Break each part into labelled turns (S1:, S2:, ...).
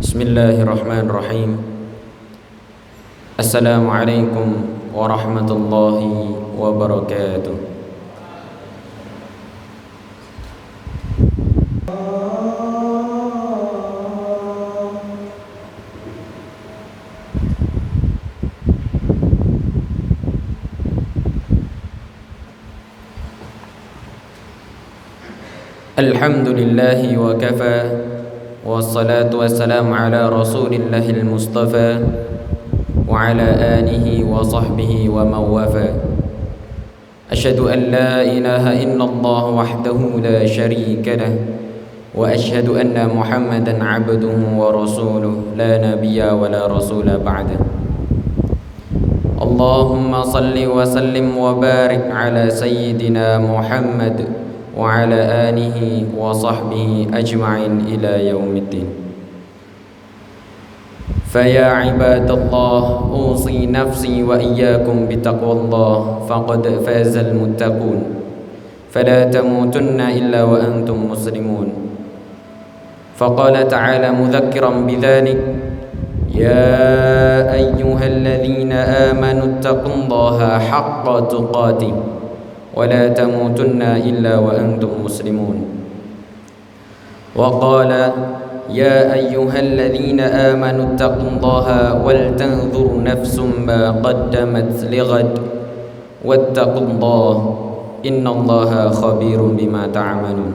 S1: Bismillahirrahmanirrahim. Assalamualaikum warahmatullahi wabarakatuh. Alhamdulillahi wa kafa, wassalatu wassalamu ala rasulillahil mustafa wa ala alihi wa sahbihi wa man wafa. Asyhadu an la ilaha illallah wahdahu la syarika lah wa asyhadu anna Muhammadan abduhu wa rasuluh la nabiyya wa la rasula ba'da. Allahumma salli wa sallim wa barik ala sayyidina Muhammad wa ala alihi wa sahbihi ajma'in ila yaumiddin. Faya ibadallah, usi nafsi wa iyyakum bitaqwallah, faqad fazal muttaqun, fala tamutunna illa wa antum muslimun. Faqala ta'ala mudhakkiran bidzalik, ya ayyuhalladzina amanu ittaqullaha haqqa tuqatih ولا تموتن إلا وأنتم مسلمون. وقال يا أيها الذين آمنوا اتقوا الله ولتنظر نفس ما قدمت لغد واتقوا الله إن الله خبير بما تعملون.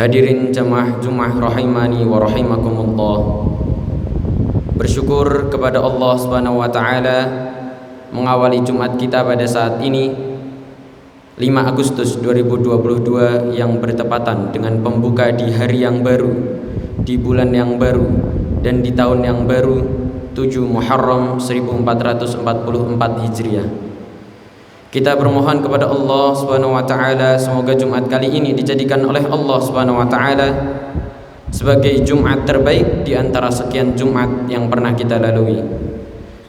S1: Hadirin jamaah Jumat rahimani wa rahimakumullah. Bersyukur kepada Allah Subhanahu wa taala mengawali Jumat kita pada saat ini 5 Agustus 2022 yang bertepatan dengan pembuka di hari yang baru, di bulan yang baru, dan di tahun yang baru 7 Muharram 1444 Hijriah. Kita bermohon kepada Allah Subhanahu wa taala semoga Jumat kali ini dijadikan oleh Allah Subhanahu wa taala sebagai Jumat terbaik di antara sekian Jumat yang pernah kita lalui.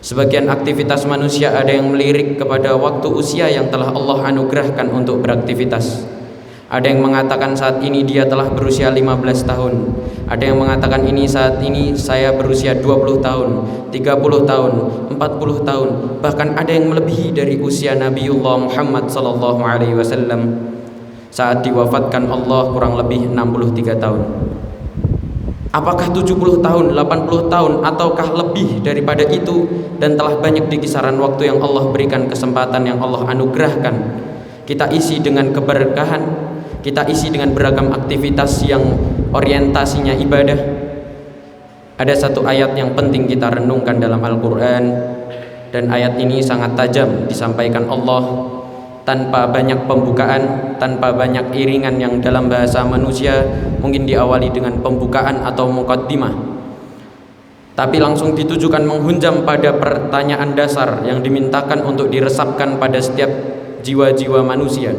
S1: Sebagian aktivitas manusia ada yang melirik kepada waktu usia yang telah Allah anugerahkan untuk beraktivitas. Ada yang mengatakan saat ini dia telah berusia 15 tahun. Ada yang mengatakan saat ini saya berusia 20 tahun, 30 tahun, 40 tahun. Bahkan ada yang melebihi dari usia Nabiullah Muhammad sallallahu alaihi wasallam saat diwafatkan Allah kurang lebih 63 tahun. Apakah 70 tahun, 80 tahun, ataukah lebih daripada itu, dan telah banyak di kisaran waktu yang Allah berikan, kesempatan yang Allah anugerahkan. Kita isi dengan keberkahan, kita isi dengan beragam aktivitas yang orientasinya ibadah. Ada satu ayat yang penting kita renungkan dalam Al-Quran, dan ayat ini sangat tajam disampaikan Allah tanpa banyak pembukaan, tanpa banyak iringan yang dalam bahasa manusia mungkin diawali dengan pembukaan atau muqaddimah, tapi langsung ditujukan menghunjam pada pertanyaan dasar yang dimintakan untuk diresapkan pada setiap jiwa-jiwa manusia,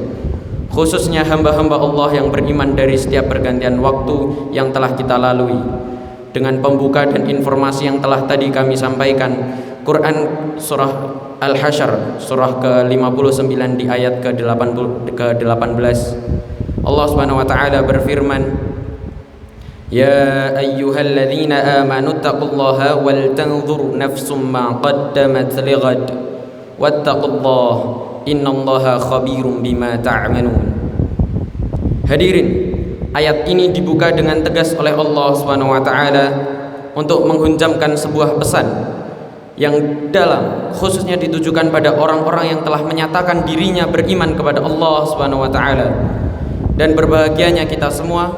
S1: khususnya hamba-hamba Allah yang beriman dari setiap pergantian waktu yang telah kita lalui. Dengan pembuka dan informasi yang telah tadi kami sampaikan, Quran surah Al-Hasyr surah ke-59 di ayat ke-18, Allah Subhanahu wa taala berfirman, ya ayyuhalladzina amanu taqullaha wal tanzur nafsum ma qaddamat lighad wattaqullaha innallaha khabirum bima ta'malun. Hadirin, ayat ini dibuka dengan tegas oleh Allah Subhanahu wa taala untuk menghunjamkan sebuah pesan yang dalam, khususnya ditujukan pada orang-orang yang telah menyatakan dirinya beriman kepada Allah Subhanahu wa taala. Dan berbahagianya kita semua,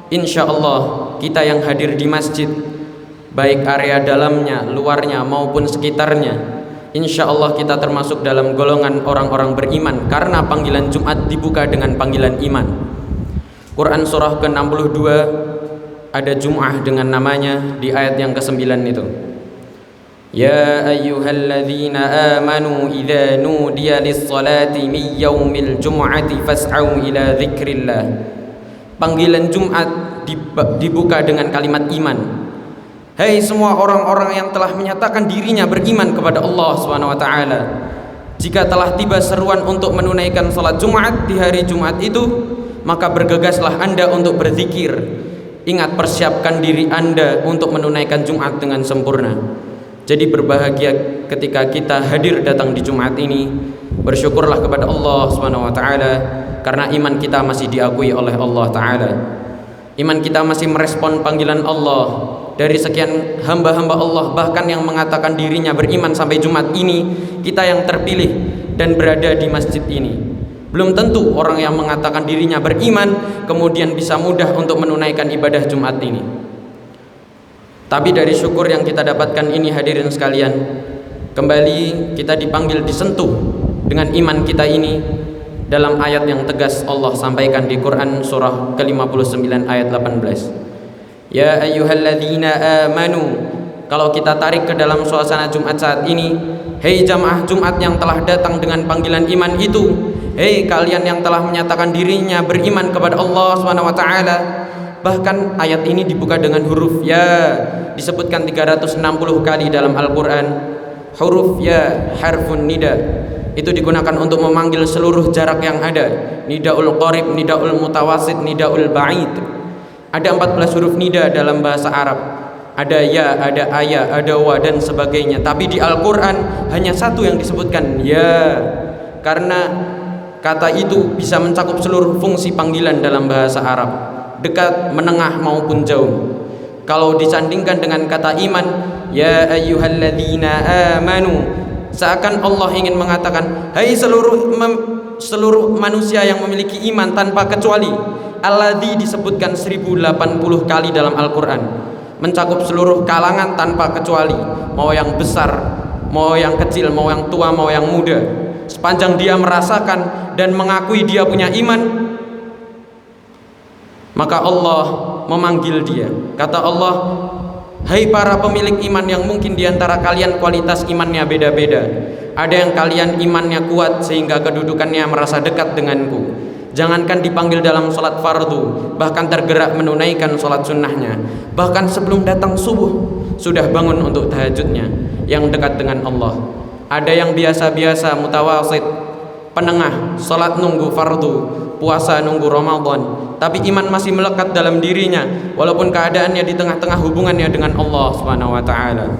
S1: insya Allah kita yang hadir di masjid, baik area dalamnya, luarnya maupun sekitarnya, insya Allah kita termasuk dalam golongan orang-orang beriman, karena panggilan Jumat dibuka dengan panggilan iman. Quran surah ke-62 ada Jum'ah dengan namanya di ayat yang ke-9 itu. Ya ayyuhalladzina amanu idza nudiya lis-salati min yaumil jum'ati fas'au ila dzikrillah. Panggilan Jumat dibuka dengan kalimat iman. Hai semua orang-orang yang telah menyatakan dirinya beriman kepada Allah Subhanahu wa taala, jika telah tiba seruan untuk menunaikan salat Jumat di hari Jumat itu, maka bergegaslah Anda untuk berzikir Ingat, persiapkan diri Anda untuk menunaikan Jumat dengan sempurna. Jadi berbahagia ketika kita hadir datang di Jumat ini. Bersyukurlah kepada Allah Subhanahu wa taala karena iman kita masih diakui oleh Allah taala. Iman kita masih merespon panggilan Allah. Dari sekian hamba-hamba Allah bahkan yang mengatakan dirinya beriman sampai Jumat ini, kita yang terpilih dan berada di masjid ini. Belum tentu orang yang mengatakan dirinya beriman kemudian bisa mudah untuk menunaikan ibadah Jumat ini. Tapi dari syukur yang kita dapatkan ini, hadirin sekalian, kembali kita dipanggil disentuh dengan iman kita ini dalam ayat yang tegas Allah sampaikan di Quran surah ke-59 ayat 18. Ya ayyuhalladzina amanu. Kalau kita tarik ke dalam suasana Jumat saat ini, hei jamaah Jumat yang telah datang dengan panggilan iman itu, hei kalian yang telah menyatakan dirinya beriman kepada Allah Subhanahu wa taala. Bahkan ayat ini dibuka dengan huruf ya, disebutkan 360 kali dalam Al-Quran. Huruf ya, harfun nida, itu digunakan untuk memanggil seluruh jarak yang ada. Nidaul qarib, nidaul mutawasid, nidaul ba'id. Ada 14 huruf nida dalam bahasa Arab. Ada ya, ada aya, ada wa dan sebagainya. Tapi di Al-Quran hanya satu yang disebutkan ya, karena kata itu bisa mencakup seluruh fungsi panggilan dalam bahasa Arab, dekat, menengah maupun jauh. Kalau disandingkan dengan kata iman, ya ayyuhalladzina amanu, seakan Allah ingin mengatakan, hai seluruh manusia yang memiliki iman tanpa kecuali. Alladzi disebutkan 1080 kali dalam Al-Quran, mencakup seluruh kalangan tanpa kecuali, mau yang besar, mau yang kecil, mau yang tua, mau yang muda. Sepanjang dia merasakan dan mengakui dia punya iman, maka Allah memanggil dia. Kata Allah, hai para pemilik iman yang mungkin diantara kalian kualitas imannya beda-beda. Ada yang kalian imannya kuat sehingga kedudukannya merasa dekat denganku. Jangankan dipanggil dalam sholat fardu, bahkan tergerak menunaikan sholat sunnahnya. Bahkan sebelum datang subuh sudah bangun untuk tahajudnya yang dekat dengan Allah. Ada yang biasa-biasa, mutawasid, penengah, sholat nunggu fardu, puasa nunggu Ramadan, tapi iman masih melekat dalam dirinya walaupun keadaannya di tengah-tengah hubungannya dengan Allah Subhanahu wa taala.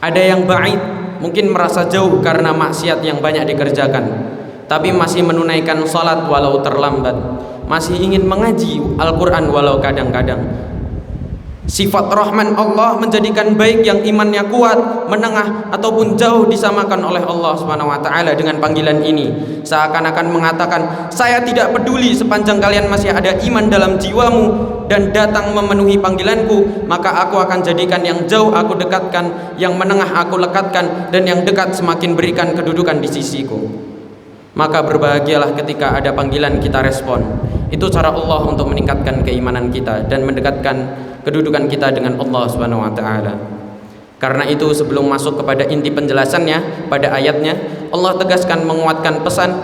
S1: Ada yang ba'id, mungkin merasa jauh karena maksiat yang banyak dikerjakan, tapi masih menunaikan sholat walau terlambat, masih ingin mengaji Al-Quran walau kadang-kadang. Sifat Rahman Allah menjadikan baik yang imannya kuat, menengah ataupun jauh disamakan oleh Allah Subhanahu wa taala dengan panggilan ini. Seakan-akan mengatakan, saya tidak peduli sepanjang kalian masih ada iman dalam jiwamu dan datang memenuhi panggilanku, maka aku akan jadikan yang jauh aku dekatkan, yang menengah aku lekatkan, dan yang dekat semakin berikan kedudukan di sisiku. Maka berbahagialah ketika ada panggilan kita respon. Itu cara Allah untuk meningkatkan keimanan kita dan mendekatkan kedudukan kita dengan Allah Subhanahu wa taala. Karena itu sebelum masuk kepada inti penjelasannya pada ayatnya, Allah tegaskan menguatkan pesan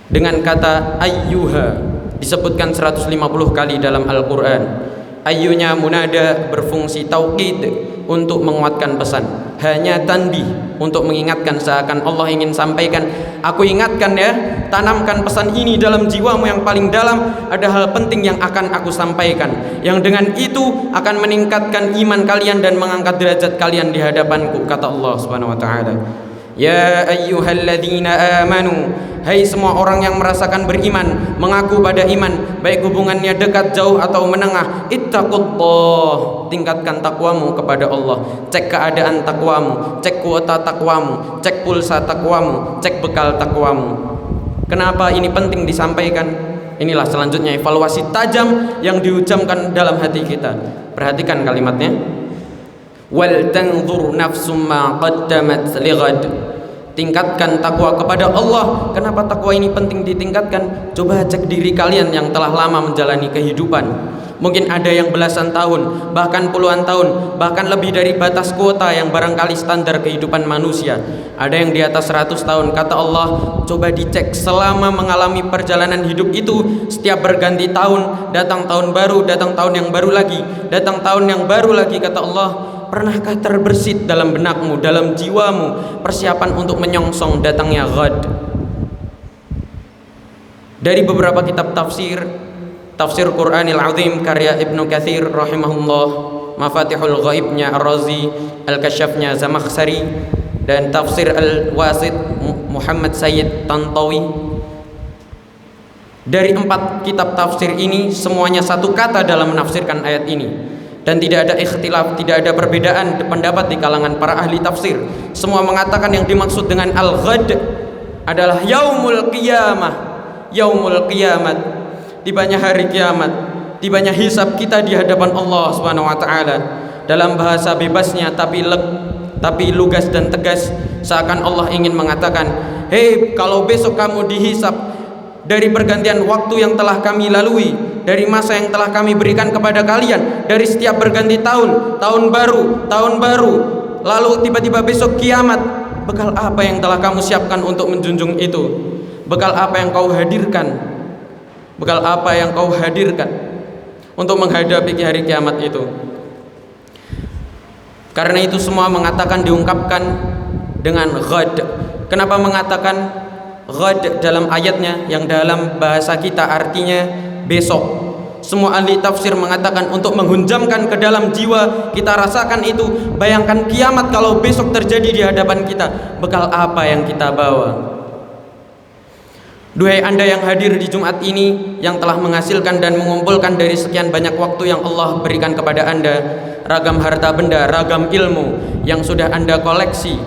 S1: dengan kata ayyuha, disebutkan 150 kali dalam Al-Quran. Ayyunya munada berfungsi taukid untuk menguatkan pesan, hanya tanbih untuk mengingatkan, seakan Allah ingin sampaikan, aku ingatkan ya, tanamkan pesan ini dalam jiwamu yang paling dalam. Ada hal penting yang akan aku sampaikan, yang dengan itu akan meningkatkan iman kalian dan mengangkat derajat kalian di hadapanku, kata Allah Subhanahu wa taala. Ya ayyuhalladzina amanu, hai semua orang yang merasakan beriman, mengaku pada iman, baik hubungannya dekat, jauh atau menengah, ittaqullah, tingkatkan takwamu kepada Allah. Cek keadaan takwamu, cek kuota takwamu, cek pulsa takwamu, cek bekal takwamu. Kenapa ini penting disampaikan? Inilah selanjutnya evaluasi tajam yang diucapkan dalam hati kita. Perhatikan kalimatnya. Wal tanzur nafsum ma qaddamat lighad. Tingkatkan takwa kepada Allah. Kenapa takwa ini penting ditingkatkan? Coba cek diri kalian yang telah lama menjalani kehidupan. Mungkin ada yang belasan tahun, bahkan puluhan tahun, bahkan lebih dari batas kuota yang barangkali standar kehidupan manusia. Ada yang di atas 100 tahun. Kata Allah, coba dicek selama mengalami perjalanan hidup itu, setiap berganti tahun, datang tahun baru, datang tahun yang baru lagi, datang tahun yang baru lagi. Kata Allah, pernahkah terbersit dalam benakmu, dalam jiwamu persiapan untuk menyongsong datangnya ghad? dari beberapa kitab tafsir, Tafsir Qur'anil Azim karya Ibnu Katsir rahimahullah, Mafatihul Ghaibnya Ar-Razi, Al-Kasyafnya Zamakhsyari, dan Tafsir Al-Wasit Muhammad Sayyid Tantawi. Dari 4 kitab tafsir ini semuanya satu kata dalam menafsirkan ayat ini, dan tidak ada ikhtilaf, tidak ada perbedaan pendapat di kalangan para ahli tafsir. Semua mengatakan yang dimaksud dengan al-ghad adalah yaumul qiyamah, yaumul qiyamat, tibanya hari kiamat, tibanya hisab kita di hadapan Allah Subhanahu wa taala. Dalam bahasa bebasnya tapi lugas dan tegas, seakan Allah ingin mengatakan, "Hei, kalau besok kamu dihisab dari pergantian waktu yang telah kami lalui, dari masa yang telah kami berikan kepada kalian, dari setiap berganti tahun, tahun baru, lalu tiba-tiba besok kiamat, bekal apa yang telah kamu siapkan untuk menjunjung itu? Bekal apa yang kau hadirkan? Bekal apa yang kau hadirkan untuk menghadapi hari kiamat itu?" Karena itu semua mengatakan diungkapkan dengan ghad. Kenapa mengatakan ghad dalam ayatnya yang dalam bahasa kita artinya besok? Semua ahli tafsir mengatakan untuk menghunjamkan ke dalam jiwa kita rasakan itu. Bayangkan kiamat kalau besok terjadi di hadapan kita, bekal apa yang kita bawa? Duhai Anda yang hadir di Jumat ini, yang telah menghasilkan dan mengumpulkan dari sekian banyak waktu yang Allah berikan kepada Anda, ragam harta benda, ragam ilmu yang sudah Anda koleksi,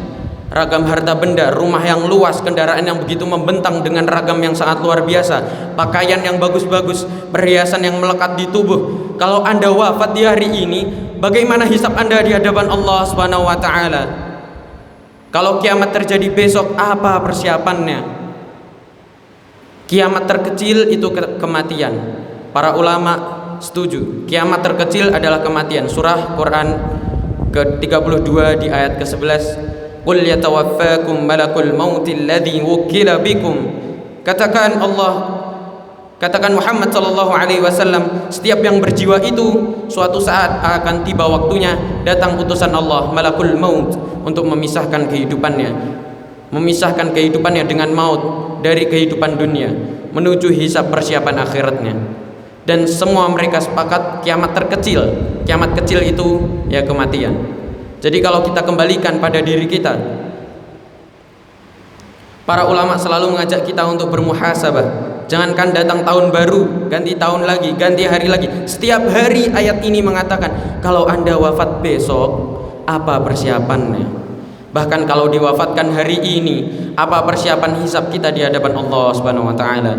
S1: ragam harta benda, rumah yang luas, kendaraan yang begitu membentang dengan ragam yang sangat luar biasa, pakaian yang bagus-bagus, perhiasan yang melekat di tubuh. Kalau Anda wafat di hari ini, bagaimana hisab Anda di hadapan Allah Subhanahu wa taala? Kalau kiamat terjadi besok, apa persiapannya? Kiamat terkecil itu kematian. Para ulama setuju, kiamat terkecil adalah kematian. Surah Quran ke-32 di ayat ke-11, "Qul yatawaffakum malakul mauti alladzi wukkila bikum." Katakan Muhammad sallallahu alaihi wasallam, setiap yang berjiwa itu suatu saat akan tiba waktunya, datang utusan Allah, malakul maut, untuk memisahkan kehidupannya dengan maut dari kehidupan dunia menuju hisab persiapan akhiratnya. Dan semua mereka sepakat kiamat kecil itu ya kematian. Jadi kalau kita kembalikan pada diri kita, para ulama selalu mengajak kita untuk bermuhasabah. Jangankan datang tahun baru, ganti tahun lagi, ganti hari lagi, setiap hari ayat ini mengatakan kalau Anda wafat besok, apa persiapannya? Bahkan kalau diwafatkan hari ini, apa persiapan hisab kita di hadapan Allah Subhanahu wa taala?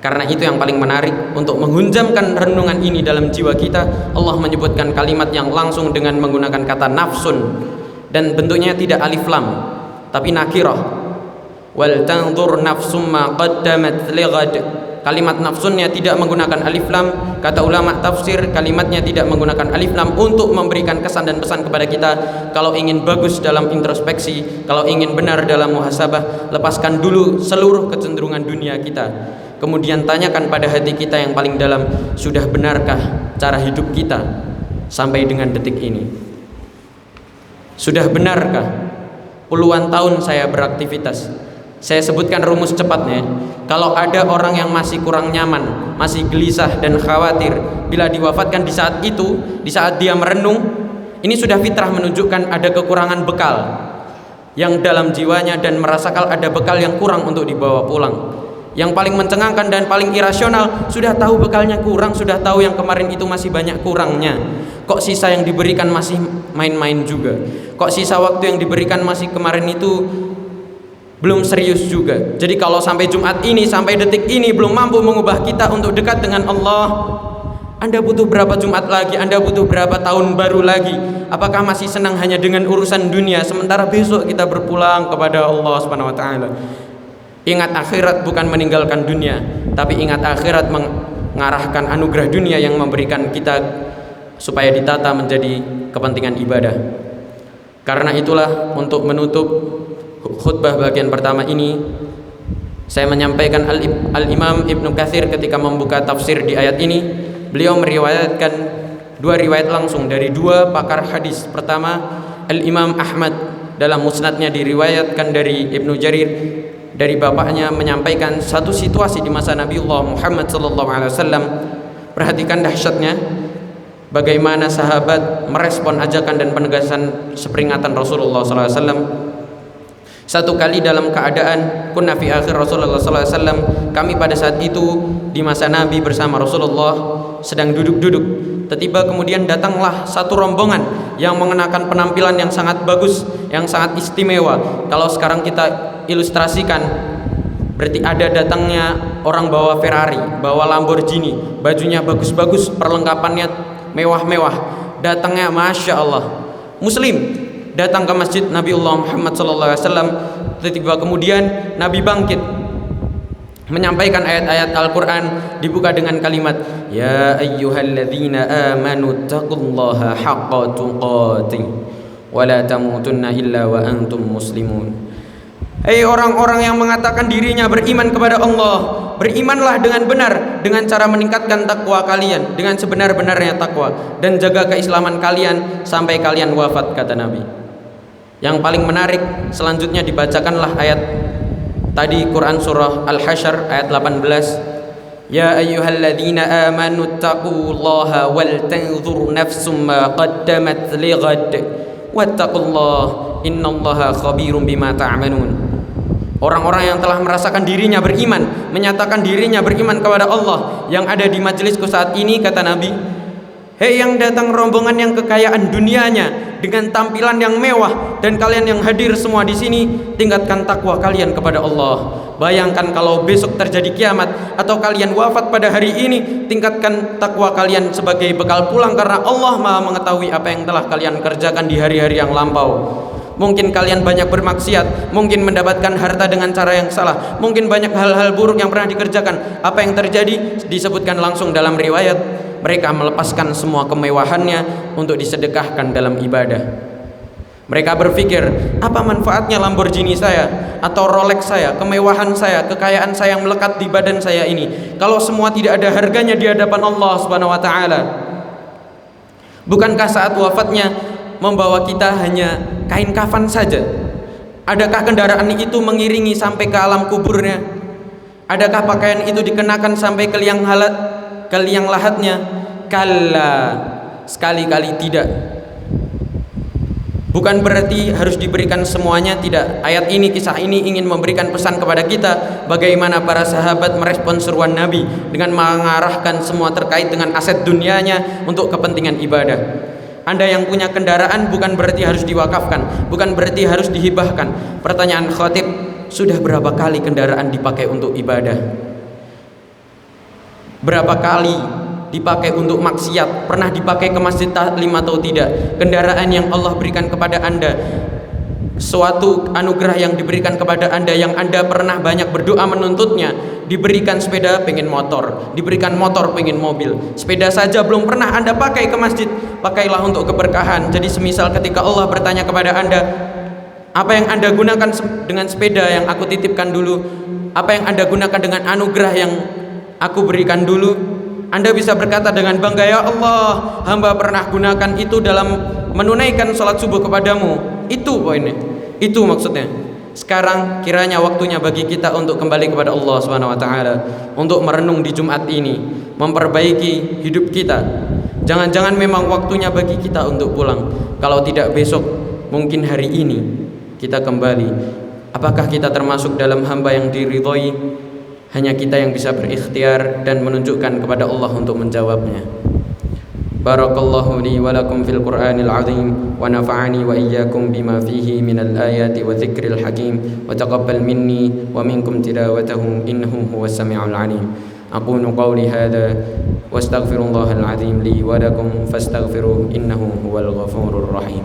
S1: Karena itu yang paling menarik untuk menghunjamkan renungan ini dalam jiwa kita. Allah menyebutkan kalimat yang langsung dengan menggunakan kata nafsun, dan bentuknya tidak alif lam tapi nakirah. Wal tanzur nafsum ma qaddamat lighad. Kalimat nafsunnya tidak menggunakan alif lam. Kata ulama tafsir, kalimatnya tidak menggunakan alif lam untuk memberikan kesan dan pesan kepada kita, kalau ingin bagus dalam introspeksi, kalau ingin benar dalam muhasabah, lepaskan dulu seluruh kecenderungan dunia kita, kemudian tanyakan pada hati kita yang paling dalam, sudah benarkah cara hidup kita sampai dengan detik ini? Sudah benarkah puluhan tahun saya beraktivitas? Saya sebutkan rumus cepatnya. Kalau ada orang yang masih kurang nyaman, masih gelisah dan khawatir bila diwafatkan di saat itu, di saat dia merenung, ini sudah fitrah menunjukkan ada kekurangan bekal yang dalam jiwanya dan merasakan ada bekal yang kurang untuk dibawa pulang. Yang paling mencengangkan dan paling irasional, sudah tahu bekalnya kurang, sudah tahu yang kemarin itu masih banyak kurangnya, kok sisa yang diberikan masih main-main juga, kok sisa waktu yang diberikan masih kemarin itu belum serius juga. Jadi kalau sampai Jumat ini, sampai detik ini belum mampu mengubah kita untuk dekat dengan Allah, Anda butuh berapa Jumat lagi? Anda butuh berapa tahun baru lagi? Apakah masih senang hanya dengan urusan dunia, sementara besok kita berpulang kepada Allah Subhanahu wa taala? Ingat akhirat bukan meninggalkan dunia, tapi ingat akhirat mengarahkan anugerah dunia yang memberikan kita supaya ditata menjadi kepentingan ibadah. Karena itulah, untuk menutup khutbah bagian pertama ini, saya menyampaikan Al-Imam Ibnu Katsir ketika membuka tafsir di ayat ini, beliau meriwayatkan dua riwayat langsung dari dua pakar hadis. Pertama, Al-Imam Ahmad dalam musnadnya diriwayatkan dari Ibnu Jarir dari bapaknya menyampaikan satu situasi di masa Nabiullah Muhammad SAW. Perhatikan dahsyatnya bagaimana sahabat merespon ajakan dan penegasan seperingatan Rasulullah SAW. Satu kali dalam keadaan kunna fi akhir Rasulullah SAW, kami pada saat itu di masa Nabi bersama Rasulullah sedang duduk-duduk. Tiba-tiba kemudian datanglah satu rombongan yang mengenakan penampilan yang sangat bagus, yang sangat istimewa. Kalau sekarang kita ilustrasikan, berarti ada datangnya orang bawa Ferrari, bawa Lamborghini, bajunya bagus-bagus, perlengkapannya mewah-mewah. Datangnya Masya Allah, Muslim datang ke masjid Nabiullah Muhammad SAW. Tiba-tiba kemudian Nabi bangkit menyampaikan ayat-ayat Al-Quran, dibuka dengan kalimat ya ayyuhalladzina amanu taqullaha haqqa tuqatih wa la tamutunna illa wa antum muslimun. Hei orang-orang yang mengatakan dirinya beriman kepada Allah, berimanlah dengan benar dengan cara meningkatkan takwa kalian dengan sebenar-benarnya takwa, dan jaga keislaman kalian sampai kalian wafat, kata Nabi. Yang paling menarik selanjutnya dibacakanlah ayat tadi, Quran surah Al-Hasyr ayat 18. Ya ayyuhalladzina amanu taqullaha wal tanzur nafsum ma qaddamat lighad wattaqullaha innallaha khabirum bima ta'malun. Orang-orang yang telah merasakan dirinya beriman, menyatakan dirinya beriman kepada Allah, yang ada di majelisku saat ini, kata Nabi, hei yang datang rombongan yang kekayaan dunianya dengan tampilan yang mewah, dan kalian yang hadir semua di sini, tingkatkan takwa kalian kepada Allah. Bayangkan kalau besok terjadi kiamat atau kalian wafat pada hari ini, tingkatkan takwa kalian sebagai bekal pulang, karena Allah Maha mengetahui apa yang telah kalian kerjakan di hari-hari yang lampau. Mungkin kalian banyak bermaksiat, mungkin mendapatkan harta dengan cara yang salah, mungkin banyak hal-hal buruk yang pernah dikerjakan. Apa yang terjadi? Disebutkan langsung dalam riwayat, mereka melepaskan semua kemewahannya untuk disedekahkan dalam ibadah. Mereka berpikir, apa manfaatnya Lamborghini saya atau Rolex saya, kemewahan saya, kekayaan saya yang melekat di badan saya ini, kalau semua tidak ada harganya di hadapan Allah Subhanahu wa taala? Bukankah saat wafatnya membawa kita hanya kain kafan saja? Adakah kendaraan itu mengiringi sampai ke alam kuburnya? Adakah pakaian itu dikenakan sampai ke liang lahatnya? Kalla, sekali-kali tidak. Bukan berarti harus diberikan semuanya, tidak. Ayat ini, kisah ini ingin memberikan pesan kepada kita bagaimana para sahabat merespon seruan Nabi dengan mengarahkan semua terkait dengan aset dunianya untuk kepentingan ibadah. Anda yang punya kendaraan bukan berarti harus diwakafkan, bukan berarti harus dihibahkan. Pertanyaan khatib, sudah berapa kali kendaraan dipakai untuk ibadah? Berapa kali dipakai untuk maksiat? Pernah dipakai ke masjid taklim atau tidak? Kendaraan yang Allah berikan kepada Anda, suatu anugerah yang diberikan kepada Anda, yang Anda pernah banyak berdoa menuntutnya. Diberikan sepeda, pengen motor. Diberikan motor, pengen mobil. Sepeda saja belum pernah Anda pakai ke masjid, pakailah untuk keberkahan. Jadi semisal ketika Allah bertanya kepada Anda, apa yang Anda gunakan dengan sepeda yang aku titipkan dulu? Apa yang Anda gunakan dengan anugerah yang aku berikan dulu? Anda bisa berkata dengan bangga, ya Allah, hamba pernah gunakan itu dalam menunaikan sholat subuh kepadamu. Itu poinnya, itu maksudnya. Sekarang kiranya waktunya bagi kita untuk kembali kepada Allah Subhanahu wa taala, untuk merenung di Jumat ini, memperbaiki hidup kita. Jangan-jangan memang waktunya bagi kita untuk pulang. Kalau tidak besok, mungkin hari ini kita kembali. Apakah kita termasuk dalam hamba yang diridhoi? Hanya kita yang bisa berikhtiar dan menunjukkan kepada Allah untuk menjawabnya. Barakallahu li wa lakum fil Qur'anil azim wa nafa'ani wa iyyakum bima fihi minal ayati wa dzikril hakim wa taqabbal minni wa minkum tilawatahu innahu huwas samiul alim. Aqulu qawli hadha wa astaghfirullahal azim li wa lakum fastaghfiruhu innahu huwal ghafurur rahim.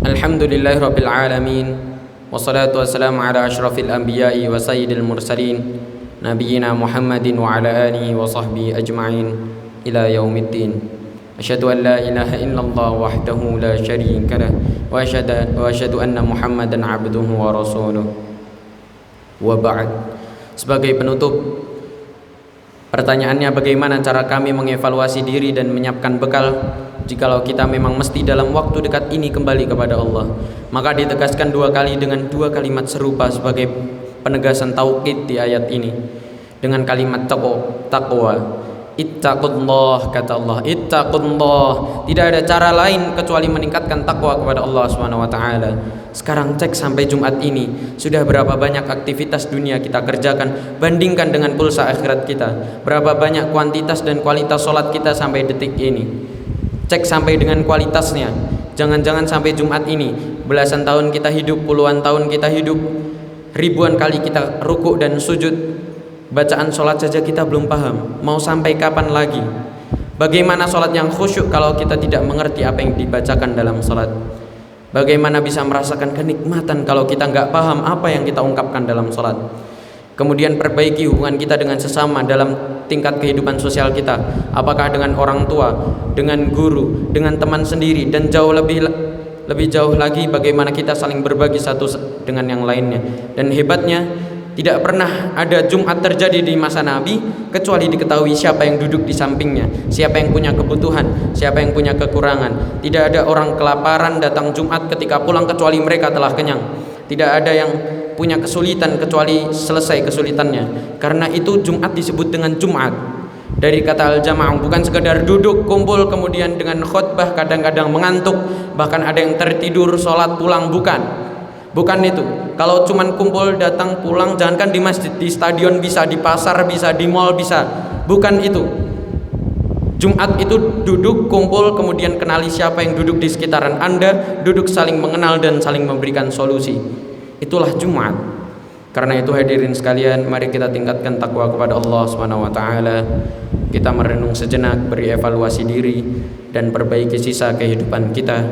S1: Alhamdulillahi rabbil alamin, wassalatu wassalamu ala asyrafil anbiya'i wa sayyidil mursalin, nabiyyina Muhammadin wa ala alihi wa sahbihi ajma'in. إلى يوم الدين. أشهد أن لا إله إلا الله وحده لا شريك له وأشهد أن محمدا عبده ورسوله وبعد. Sebagai penutup, pertanyaannya, bagaimana cara kami mengevaluasi diri dan menyiapkan bekal jikalau kita memang mesti dalam waktu dekat ini kembali kepada Allah? Maka ditegaskan dua kali dengan dua kalimat serupa sebagai penegasan tauhid di ayat ini, dengan kalimat taqwa. Ittaqullah, kata Allah, ittaqullah. Tidak ada cara lain kecuali meningkatkan takwa kepada Allah Subhanahu wa taala. Sekarang cek sampai Jumat ini sudah berapa banyak aktivitas dunia kita kerjakan, bandingkan dengan pulsa akhirat kita. Berapa banyak kuantitas dan kualitas sholat kita sampai detik ini. Cek sampai dengan kualitasnya. Jangan-jangan sampai Jumat ini belasan tahun kita hidup, puluhan tahun kita hidup, ribuan kali kita rukuk dan sujud, bacaan sholat saja kita belum paham, mau sampai kapan lagi? Bagaimana sholat yang khusyuk kalau kita tidak mengerti apa yang dibacakan dalam sholat? Bagaimana bisa merasakan kenikmatan kalau kita nggak paham apa yang kita ungkapkan dalam sholat? Kemudian perbaiki hubungan kita dengan sesama dalam tingkat kehidupan sosial kita, apakah dengan orang tua, dengan guru, dengan teman sendiri, dan jauh lebih jauh lagi bagaimana kita saling berbagi satu dengan yang lainnya. Dan hebatnya, tidak pernah ada Jumat terjadi di masa Nabi kecuali diketahui siapa yang duduk di sampingnya, siapa yang punya kebutuhan, siapa yang punya kekurangan. Tidak ada orang kelaparan datang Jumat ketika pulang kecuali mereka telah kenyang. Tidak ada yang punya kesulitan kecuali selesai kesulitannya. Karena itu Jumat disebut dengan Jumat. Dari kata al-jama'ah, bukan sekedar duduk kumpul kemudian dengan khutbah kadang-kadang mengantuk, bahkan ada yang tertidur sholat pulang, bukan itu. Kalau cuman kumpul datang pulang, jangankan di masjid, di stadion bisa, di pasar bisa, di mall bisa, bukan itu. Jumat itu duduk kumpul kemudian kenali siapa yang duduk di sekitaran Anda, duduk saling mengenal dan saling memberikan solusi. Itulah Jumat. Karena itu hadirin sekalian, mari kita tingkatkan takwa kepada Allah Subhanahu wa taala. Kita merenung sejenak, beri evaluasi diri dan perbaiki sisa kehidupan kita.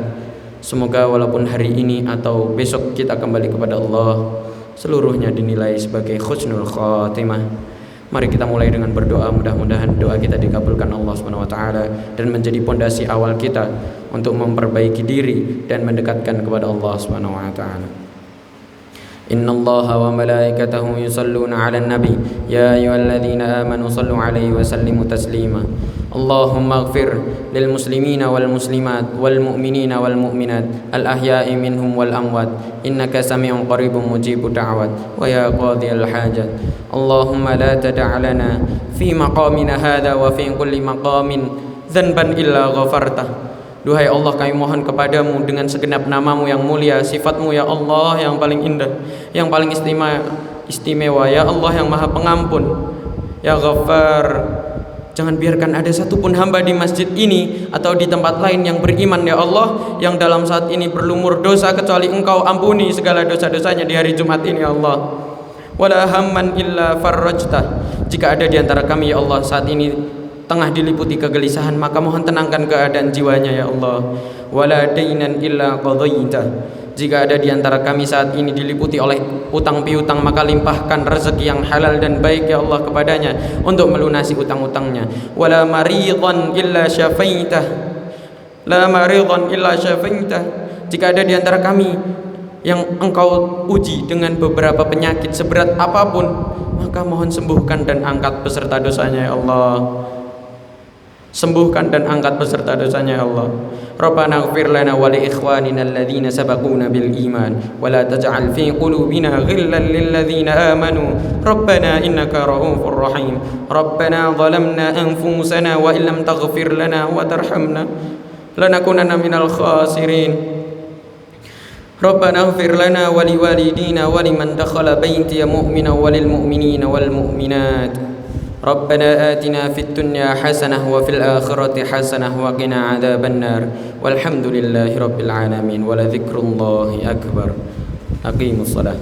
S1: Semoga walaupun hari ini atau besok kita kembali kepada Allah, seluruhnya dinilai sebagai husnul khatimah. Mari kita mulai dengan berdoa, mudah-mudahan doa kita dikabulkan Allah Subhanahu wa taala dan menjadi pondasi awal kita untuk memperbaiki diri dan mendekatkan kepada Allah Subhanahu wa taala. Innallaha wa malaikatahu yusalluna 'alan nabi ya ayyuhalladzina amanu sallu 'alaihi wa sallimu taslima. Allahumma ighfir lil muslimina wal muslimat wal mu'minina wal mu'minat al ahya'i minhum wal amwat innaka sami'un qaribun mujibud da'wat wa ya qadhiyal hajat. Allahumma la tada' lana fi maqamina hadha wa fi kulli maqamin dhanban illa ghafartah. Duhai Allah, kami mohon kepadamu dengan segenap namamu yang mulia, sifatmu ya Allah yang paling indah, yang paling istimewa, ya Allah yang maha pengampun, ya Ghaffar. Jangan biarkan ada satupun hamba di masjid ini atau di tempat lain yang beriman ya Allah, yang dalam saat ini berlumur dosa, kecuali Engkau ampuni segala dosa-dosanya di hari Jumat ini ya Allah. Wala hamman illa farrajtah. Jika ada di antara kami ya Allah saat ini tengah diliputi kegelisahan, maka mohon tenangkan keadaan jiwanya ya Allah. Wala dainan illa qadaita. Jika ada di antara kami saat ini diliputi oleh utang piutang, maka limpahkan rezeki yang halal dan baik ya Allah kepadanya untuk melunasi utang-utangnya. Wala maridhan illa syafaitah. La maridhan illa syafaitah. Jika ada di antara kami yang Engkau uji dengan beberapa penyakit seberat apapun, maka mohon sembuhkan dan angkat beserta dosanya ya Allah. Sembuhkan dan angkat beserta dosanya ya Allah. Rabbana ighfir lana wa li ikhwanina alladhina sabaquna bil iman wa la taj'al fi qulubina ghillan lil ladzina amanu Rabbana innaka ra'ufur rahim. Rabbana zalamna anfusana wa illam taghfir lana wa tarhamna lanakunanna minal khasirin. Rabbana ighfir lana wa liwalidina wa liman dakhala baytiya mu'mina wa lil mu'minina wal mu'minat. ربنا آتنا في الدنيا حسنة وفي الآخرة حسنة وقنا عذاب النار والحمد لله رب العالمين ولذكر الله أكبر. أقيموا الصلاة.